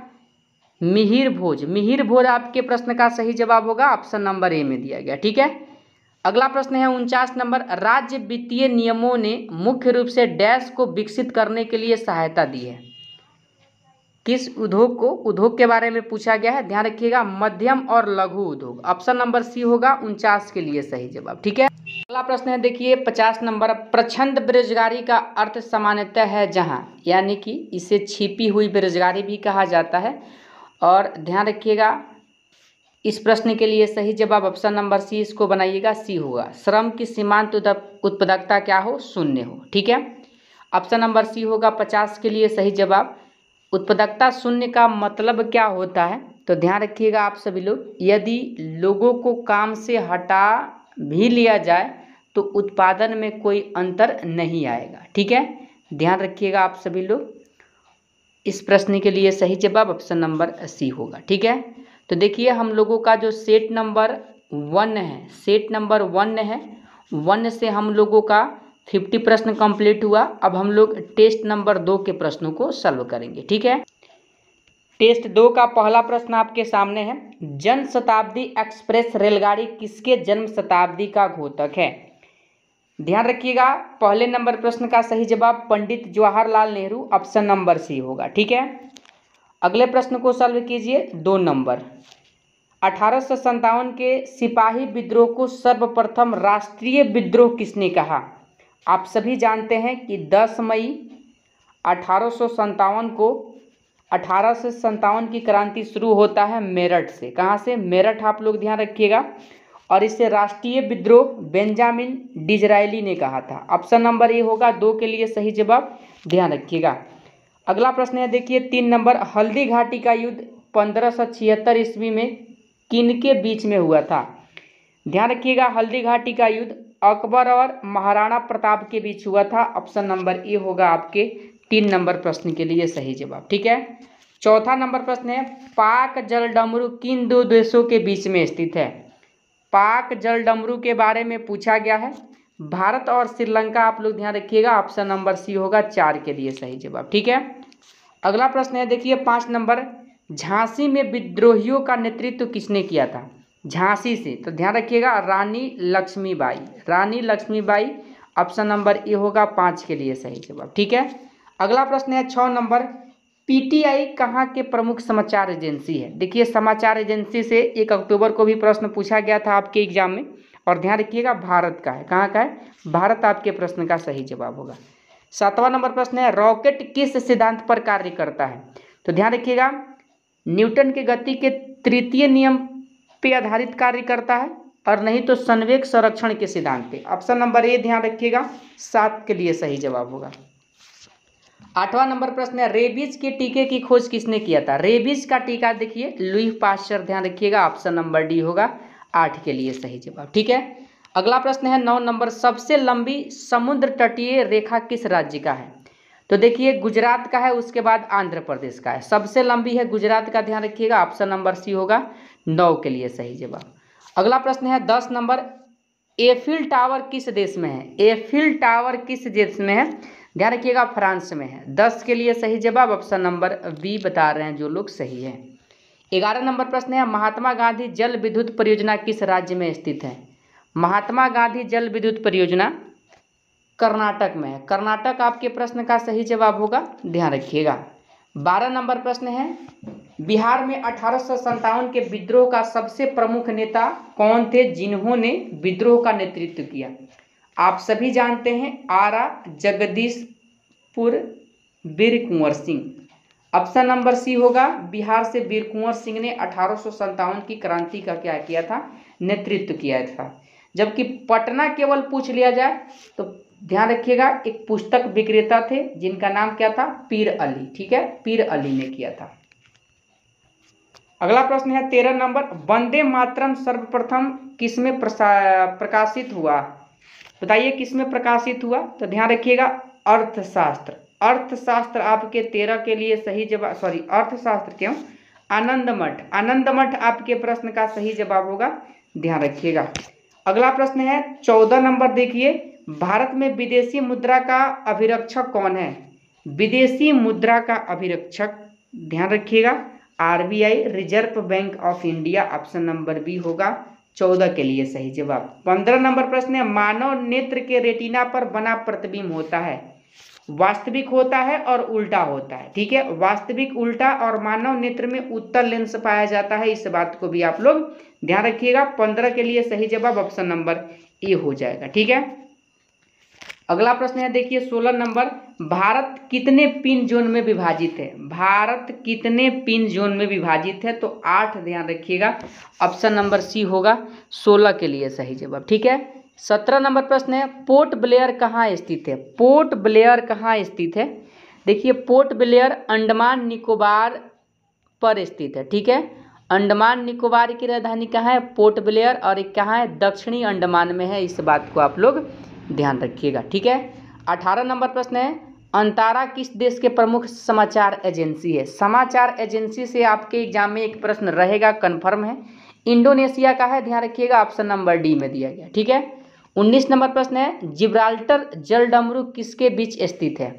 मिहिर भोज। मिहिर भोज आपके प्रश्न का सही जवाब होगा, ऑप्शन नंबर ए में दिया गया। ठीक है, अगला प्रश्न है 49 नंबर। राज्य वित्तीय नियमों ने मुख्य रूप से डैश को विकसित करने के लिए सहायता दी है? किस उद्योग को? उद्योग के बारे में पूछा गया है, ध्यान रखिएगा, मध्यम और लघु उद्योग। ऑप्शन नंबर सी होगा 49 के लिए सही जवाब। ठीक है, अगला प्रश्न है देखिए 50 नंबर। प्रच्छन्न बेरोजगारी का अर्थ सामान्यतः है जहां, यानी कि इसे छिपी हुई बेरोजगारी भी कहा जाता है। और ध्यान रखिएगा, इस प्रश्न के लिए सही जवाब ऑप्शन नंबर सी इसको बनाइएगा, सी होगा। श्रम की सीमांत उत्पादकता क्या हो? शून्य हो। ठीक है, ऑप्शन नंबर सी होगा 50 के लिए सही जवाब। उत्पादकता शून्य का मतलब क्या होता है? तो ध्यान रखिएगा आप सभी लोग, यदि लोगों को काम से हटा भी लिया जाए तो उत्पादन में कोई अंतर नहीं आएगा। ठीक है, ध्यान रखिएगा आप सभी लोग, इस प्रश्न के लिए सही जवाब ऑप्शन नंबर सी होगा। ठीक है, तो देखिए हम लोगों का जो सेट नंबर 1 है, सेट नंबर 1 है, 1 से हम लोगों का 50 प्रश्न कंप्लीट हुआ। अब हम लोग टेस्ट नंबर 2 के प्रश्नों को सॉल्व करेंगे। ठीक है, टेस्ट 2 का पहला प्रश्न आपके सामने है। जन शताब्दी एक्सप्रेस रेलगाड़ी किसके जन्म शताब्दी का घोतक है? ध्यान रखिएगा, पहले नंबर प्रश्न का सही जवाब Pandit Jawaharlal Nehru, option number C होगा। ठीक है, अगले प्रश्न को सॉल्व कीजिए 2 नंबर। 1857 के सिपाही विद्रोह को सर्वप्रथम राष्ट्रीय विद्रोह किसने कहा? आप सभी जानते हैं कि 10 मई 1857 को 1857 की क्रांति शुरू होता है मेरठ से। कहाँ से? मेरठ, आप लोग ध्यान रखिएगा। और इसे राष्ट्रीय विद्रोह बेंजामिन डिज़रायली ने कहा था। ऑप्शन नंबर ए होगा 2 के लिए सही जवाब, ध्यान रखिएगा। अगला प्रश्न है देखिए 3 नंबर। हल्दी घाटी का युद्ध 1576 ईस्वी में किनके बीच में हुआ था? ध्यान रखिएगा, हल्दी घाटी का युद्ध अकबर और महाराणा प्रताप के बीच हुआ था। ऑप्शन नंबर ए होगा आपके 3 नंबर प्रश्न के लिए सही जवाब। ठीक है, चौथा नंबर प्रश्न है। पाक जलडमरू किन 2 देशों के बीच में स्थित है? पाक जलडमरू के बारे में पूछा गया है, भारत और श्रीलंका। आप लोग ध्यान रखिएगा, ऑप्शन नंबर सी होगा 4 के लिए सही जवाब। ठीक है, अगला प्रश्न है देखिए 5 नंबर। झांसी में विद्रोहियों का नेतृत्व किसने किया था? झांसी से, तो ध्यान रखिएगा रानी लक्ष्मीबाई। रानी लक्ष्मीबाई, ऑप्शन नंबर ए होगा 5 के लिए सही जवाब। ठीक है, अगला प्रश्न है 6 नंबर। पीटीआई कहाँ के प्रमुख समाचार एजेंसी है? देखिए समाचार एजेंसी से 1 अक्टूबर को भी प्रश्न पूछा गया था आपके एग्जाम में, और ध्यान रखिएगा भारत का है। कहाँ का है? भारत आपके प्रश्न का सही जवाब होगा। 7वां नंबर प्रश्न है। रॉकेट किस सिद्धांत पर कार्य करता है? तो ध्यान रखिएगा, न्यूटन के गति के तृतीय नियम पे आधारित कार्य करता है, और नहीं तो संवेग संरक्षण के सिद्धांत पे। ऑप्शन नंबर ए ध्यान रखिएगा 7 के लिए सही जवाब होगा। 8वां नंबर प्रश्न है। रेबीज के टीके की खोज किसने किया था? रेबीज का टीका देखिए लुई पाश्चर, ध्यान रखिएगा, ऑप्शन नंबर डी होगा 8 के लिए सही जवाब। ठीक है, अगला प्रश्न है 9 नंबर। सबसे लंबी समुद्र तटीय रेखा किस राज्य का है? तो देखिए गुजरात का है, उसके बाद आंध्र प्रदेश का है। सबसे लंबी है गुजरात का, ध्यान रखिएगा, ऑप्शन नंबर सी होगा 9 के लिए सही जवाब। अगला प्रश्न है 10 नंबर। एफिल टावर किस देश में है? एफिल टावर किस देश में है? ध्यान रखिएगा, फ्रांस में है। 10 के लिए सही जवाब ऑप्शन नंबर बी बता रहे हैं जो लोग सही है। 11 नंबर प्रश्न है, महात्मा गांधी जल विद्युत परियोजना किस राज्य में स्थित है? महात्मा गांधी जल विद्युत परियोजना कर्नाटक में है। कर्नाटक आपके प्रश्न का सही जवाब होगा, ध्यान रखिएगा। 12 नंबर प्रश्न है, बिहार में 1857 के विद्रोह का सबसे प्रमुख नेता कौन थे जिन्होंने विद्रोह का नेतृत्व किया? आप सभी जानते हैं, आरा जगदीशपुर वीर Kunwar Singh. Option number C होगा, बिहार से वीर कुंवर सिंह ने 1857 की क्रांति का क्या किया था? नेतृत्व किया था। जबकि पटना केवल पूछ लिया जाए तो ध्यान रखिएगा, एक पुस्तक विक्रेता थे जिनका नाम क्या था? पीर अली। ठीक है, पीर अली ने किया था। अगला प्रश्न है 13 नंबर, वंदे मातरम सर्वप्रथम किसमें प्रकाशित हुआ? बताइए किसमें प्रकाशित हुआ? तो ध्यान रखिएगा, अर्थशास्त्र। अर्थशास्त्र आपके 13 के लिए सही जवाब, सॉरी अर्थशास्त्र क्यों, आनंद मठ। आनंद मठ आपके प्रश्न का सही जवाब होगा, ध्यान रखिएगा। अगला प्रश्न है 14 नंबर, देखिए भारत में विदेशी मुद्रा का अभिरक्षक कौन है? विदेशी मुद्रा का अभिरक्षक ध्यान रखिएगा, RBI, reserve bank of India. Option number B होगा 14 के लिए सही जवाब। 15 नंबर प्रश्न है, मानव नेत्र के रेटिना पर बना प्रतिबिंब होता है, वास्तविक होता है और उल्टा होता है। ठीक है, वास्तविक उल्टा और मानव नेत्र में उत्तल लेंस पाया जाता है, इस बात को भी आप लोग ध्यान रखिएगा। 15 के लिए सही जवाब ऑप्शन नंबर ए हो जाएगा। ठीक है, अगला प्रश्न है देखिए 16 नंबर, भारत कितने पिन जोन में विभाजित है? भारत कितने पिन जोन में विभाजित है? तो 8, ध्यान रखिएगा, ऑप्शन नंबर सी होगा 16 के लिए सही जवाब। ठीक है, 17 नंबर प्रश्न है, पोर्ट ब्लेयर कहाँ स्थित है? पोर्ट ब्लेयर कहाँ स्थित है? देखिए पोर्ट ब्लेयर अंडमान निकोबार पर स्थित है। ठीक है, अंडमान निकोबार की राजधानी कहाँ है? Port Blair. और एक कहाँ है? दक्षिणी अंडमान में है, इस बात को आप लोग ध्यान रखिएगा। ठीक है, 18 नंबर प्रश्न है, अंतारा किस देश के प्रमुख समाचार एजेंसी है? समाचार एजेंसी से आपके एग्जाम में एक प्रश्न रहेगा, कंफर्म है। इंडोनेशिया का है, ध्यान रखिएगा, ऑप्शन नंबर डी में दिया गया। ठीक है, 19 नंबर प्रश्न है, जिब्राल्टर जलडमरू किसके बीच स्थित है?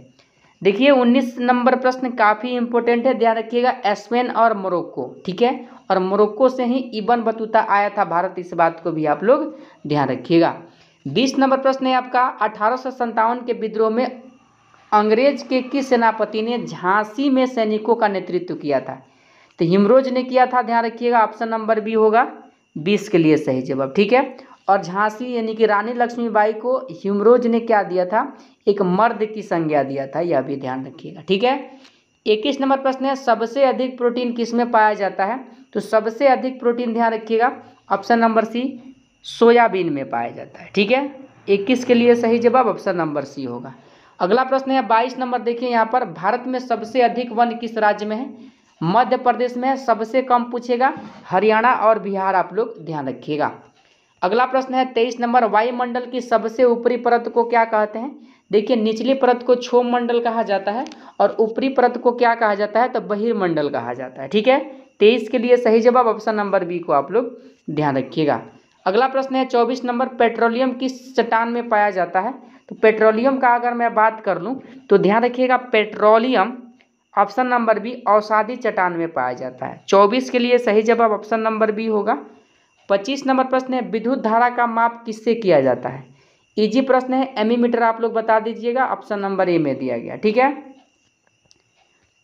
देखिए 19 नंबर प्रश्न काफ़ी इंपॉर्टेंट है, ध्यान रखिएगा, स्पेन और मोरक्को। ठीक है, और मोरक्को से ही इब्न बतूता आया था भारत, इस बात को भी आप लोग ध्यान रखिएगा। 20 नंबर प्रश्न है आपका, 1857 के विद्रोह में अंग्रेज के किस सेनापति ने झांसी में सैनिकों का नेतृत्व किया था? तो हिमरोज ने किया था, ध्यान रखिएगा, ऑप्शन नंबर बी होगा 20 के लिए सही जवाब। ठीक है, और झांसी यानी कि रानी लक्ष्मीबाई को हिमरोज ने क्या दिया था? एक मर्द की संज्ञा दिया था, यह भी ध्यान रखिएगा। ठीक है, 21 नंबर प्रश्न है, सबसे अधिक प्रोटीन किसमें पाया जाता है? तो सबसे अधिक प्रोटीन ध्यान रखिएगा, ऑप्शन नंबर सी सोयाबीन में पाया जाता है। ठीक है, 21 के लिए सही जवाब ऑप्शन नंबर सी होगा। अगला प्रश्न है 22 नंबर, देखिए यहाँ पर, भारत में सबसे अधिक वन किस राज्य में है? मध्य प्रदेश में है। सबसे कम पूछेगा हरियाणा और बिहार, आप लोग ध्यान रखिएगा। अगला प्रश्न है 23 नंबर, वायुमंडल की सबसे ऊपरी परत को क्या कहते हैं? देखिए निचली परत को क्षोभमंडल कहा जाता है और ऊपरी परत को क्या कहा जाता है? तो बहिर्मंडल कहा जाता है। ठीक है, 23 के लिए सही जवाब ऑप्शन नंबर बी को आप लोग ध्यान रखिएगा। अगला प्रश्न है 24 नंबर, पेट्रोलियम किस चट्टान में पाया जाता है? तो पेट्रोलियम का अगर मैं बात कर लूँ तो ध्यान रखिएगा, पेट्रोलियम ऑप्शन नंबर बी औषधि चट्टान में पाया जाता है। 24 के लिए सही जवाब ऑप्शन नंबर बी होगा। 25 नंबर प्रश्न है, विद्युत धारा का माप किससे किया जाता है? इजी प्रश्न है, एमीमीटर आप लोग बता दीजिएगा, ऑप्शन नंबर ए में दिया गया। ठीक है,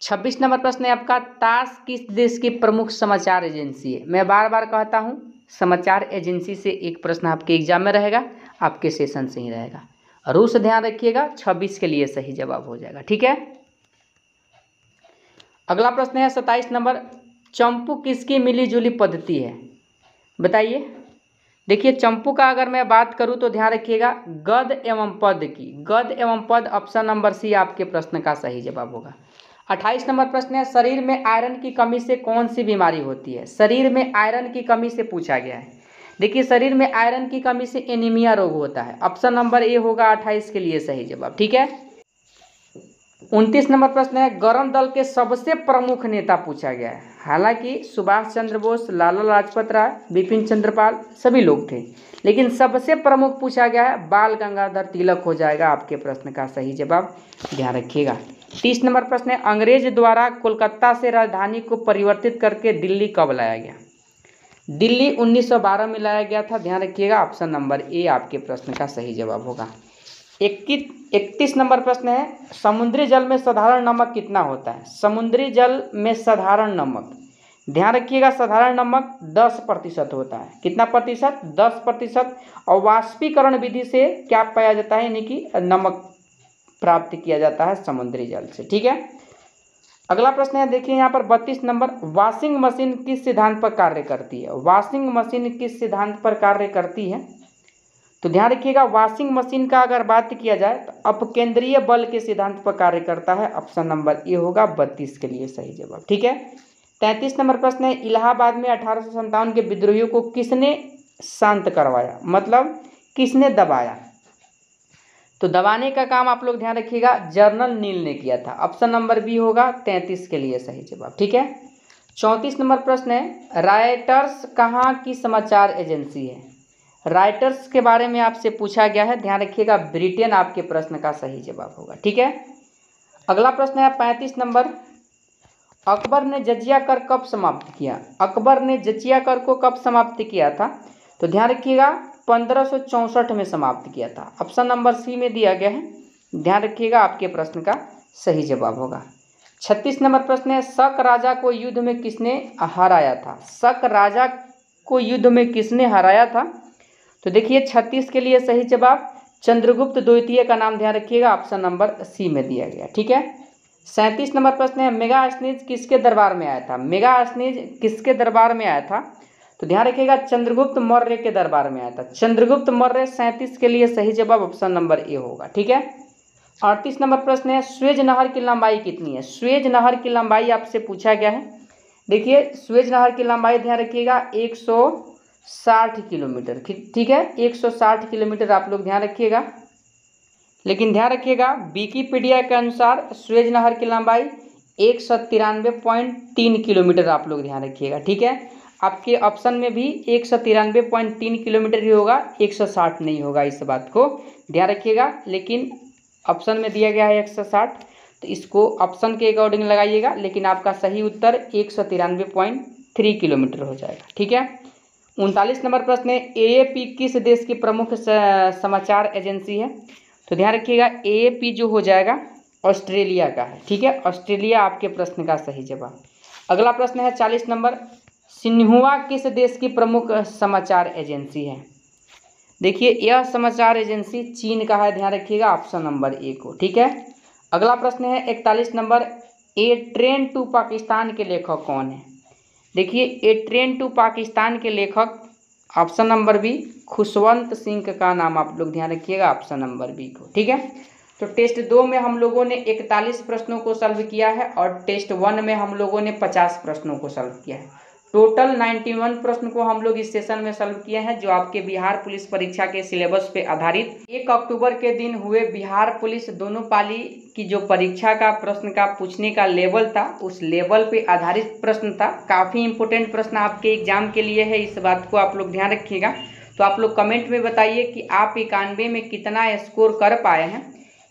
26 नंबर प्रश्न है आपका, तास किस देश की प्रमुख समाचार एजेंसी है? मैं बार बार कहता हूँ, समाचार एजेंसी से एक प्रश्न आपके एग्जाम में रहेगा, आपके सेशन से ही रहेगा। रूस ध्यान रखिएगा, 26 के लिए सही जवाब हो जाएगा। ठीक है, अगला प्रश्न है 27 नंबर, चंपू किसकी मिली जुली पद्धति है? बताइए। देखिए चंपू का अगर मैं बात करूं तो ध्यान रखिएगा, गद एवं पद की। गद एवं पद ऑप्शन नंबर सी आपके प्रश्न का सही जवाब होगा। 28 नंबर प्रश्न है, शरीर में आयरन की कमी से कौन सी बीमारी होती है? शरीर में आयरन की कमी से पूछा गया है। देखिए शरीर में आयरन की कमी से एनीमिया रोग होता है, ऑप्शन नंबर ए होगा 28 के लिए सही जवाब। ठीक है, 29 नंबर प्रश्न है, गरण दल के सबसे प्रमुख नेता पूछा गया है। हालांकि सुभाष चंद्र बोस, लाला लाजपत राय, बिपिन चंद्रपाल सभी लोग थे, लेकिन सबसे प्रमुख पूछा गया है बाल गंगाधर तिलक हो जाएगा आपके प्रश्न का सही जवाब, ध्यान रखिएगा। 30 नंबर प्रश्न है, अंग्रेज द्वारा कोलकाता से राजधानी को परिवर्तित करके दिल्ली कब लाया गया? दिल्ली 1912 में लाया गया था, ध्यान रखिएगा। ऑप्शन नंबर ए आपके प्रश्न का सही जवाब होगा। 31 नंबर प्रश्न है, समुद्री जल में साधारण नमक कितना होता है? समुद्री जल में साधारण नमक, ध्यान रखिएगा, साधारण नमक 10% होता है। कितना प्रतिशत? 10%। और वाष्पीकरण विधि से क्या पाया जाता है, यानी कि नमक प्राप्त किया जाता है समुद्री जल से, ठीक है। अगला प्रश्न है, देखिए यहाँ पर 32 नंबर, वॉशिंग मशीन किस सिद्धांत पर कार्य करती है? वॉशिंग मशीन किस सिद्धांत पर कार्य करती है? तो ध्यान रखिएगा, वॉशिंग मशीन का अगर बात किया जाए तो अपकेंद्रीय बल के सिद्धांत पर कार्य करता है। ऑप्शन नंबर ए होगा 32 के लिए सही जवाब, ठीक है। 33 नंबर प्रश्न है, इलाहाबाद में 1857 के विद्रोहियों को किसने शांत करवाया, मतलब किसने दबाया? तो दबाने का काम आप लोग ध्यान रखिएगा जनरल नील ने किया था। ऑप्शन नंबर बी होगा 33 के लिए सही जवाब, ठीक है। 34 नंबर प्रश्न है, रायटर्स कहाँ की समाचार एजेंसी है? राइटर्स के बारे में आपसे पूछा गया है, ध्यान रखिएगा ब्रिटेन आपके प्रश्न का सही जवाब होगा, ठीक है। अगला प्रश्न है 35 नंबर, अकबर ने जजिया कर कब समाप्त किया? अकबर ने जजिया कर को कब समाप्त किया था? तो ध्यान रखिएगा 1564 में समाप्त किया था। ऑप्शन नंबर सी में दिया गया है, ध्यान रखिएगा आपके प्रश्न का सही जवाब होगा। 36 नंबर प्रश्न है, शक राजा को युद्ध में किसने हराया था? शक राजा को युद्ध में किसने हराया था? तो देखिए 36 के लिए सही जवाब चंद्रगुप्त द्वितीय का नाम ध्यान रखिएगा, ऑप्शन नंबर सी में दिया गया, ठीक है। 37 नंबर प्रश्न है, मेगास्थनीज किसके दरबार में आया था? मेगास्थनीज किसके दरबार में आया था? तो ध्यान रखिएगा चंद्रगुप्त मौर्य के दरबार में आया था। चंद्रगुप्त मौर्य 37 के लिए सही जवाब ऑप्शन नंबर ए होगा, ठीक है। 38 नंबर प्रश्न है, स्वेज नहर की लंबाई कितनी है? स्वेज नहर की लंबाई आपसे पूछा गया है। देखिए स्वेज नहर की लंबाई ध्यान रखिएगा 160 किलोमीटर, ठीक है, 160 किलोमीटर आप लोग ध्यान रखिएगा। लेकिन ध्यान रखिएगा विकिपीडिया के अनुसार स्वेज नहर की लंबाई 193.3 किलोमीटर आप लोग ध्यान रखिएगा, ठीक है। आपके ऑप्शन में भी 193.3 किलोमीटर ही होगा, 160 नहीं होगा, इस बात को ध्यान रखिएगा। लेकिन ऑप्शन में दिया गया है 160, तो इसको ऑप्शन के अकॉर्डिंग लगाइएगा, लेकिन आपका सही उत्तर 193.3 किलोमीटर हो जाएगा, ठीक है। 39 नंबर प्रश्न है, एएपी किस देश की प्रमुख समाचार एजेंसी है? तो ध्यान रखिएगा एएपी जो हो जाएगा ऑस्ट्रेलिया का है, ठीक है, ऑस्ट्रेलिया आपके प्रश्न का सही जवाब। अगला प्रश्न है 40 नंबर, सिन्हुआ किस देश की प्रमुख समाचार एजेंसी है? देखिए यह समाचार एजेंसी चीन का है, ध्यान रखिएगा ऑप्शन नंबर ए को, ठीक है। अगला प्रश्न है 41 नंबर, ए ट्रेन टू पाकिस्तान के लेखक कौन है? देखिए ए ट्रेन टू पाकिस्तान के लेखक option number B Khushwant Singh का नाम आप लोग ध्यान रखिएगा, ऑप्शन नंबर बी को, ठीक है। तो टेस्ट 2 में हम लोगों ने 41 प्रश्नों को सॉल्व किया है और टेस्ट 1 में हम लोगों ने 50 प्रश्नों को सॉल्व किया है। टोटल 91 प्रश्न को हम लोग इस सेशन में सॉल्व किए हैं, जो आपके बिहार पुलिस परीक्षा के सिलेबस पे आधारित 1 अक्टूबर के दिन हुए बिहार पुलिस दोनों पाली की जो परीक्षा का प्रश्न का पूछने का लेवल था, उस लेवल पे आधारित प्रश्न था। काफ़ी इंपॉर्टेंट प्रश्न आपके एग्जाम के लिए है, इस बात को आप लोग ध्यान रखिएगा। तो आप लोग कमेंट में बताइए कि आप 91 में कितना स्कोर कर पाए हैं।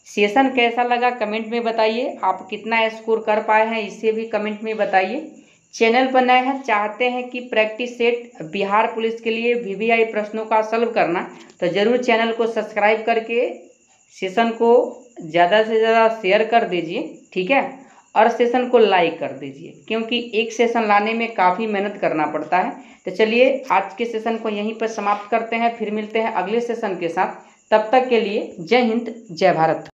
सेशन कैसा लगा कमेंट में बताइए, आप कितना स्कोर कर पाए हैं इसे भी कमेंट में बताइए। चैनल पर नए हैं, चाहते हैं कि प्रैक्टिस सेट बिहार पुलिस के लिए वीवीआई प्रश्नों का सॉल्व करना, तो ज़रूर चैनल को सब्सक्राइब करके सेशन को ज़्यादा से ज़्यादा शेयर कर दीजिए, ठीक है, और सेशन को लाइक कर दीजिए, क्योंकि एक सेशन लाने में काफ़ी मेहनत करना पड़ता है। तो चलिए आज के सेशन को यहीं पर समाप्त करते हैं, फिर मिलते हैं अगले सेशन के साथ। तब तक के लिए जय हिंद, जय भारत।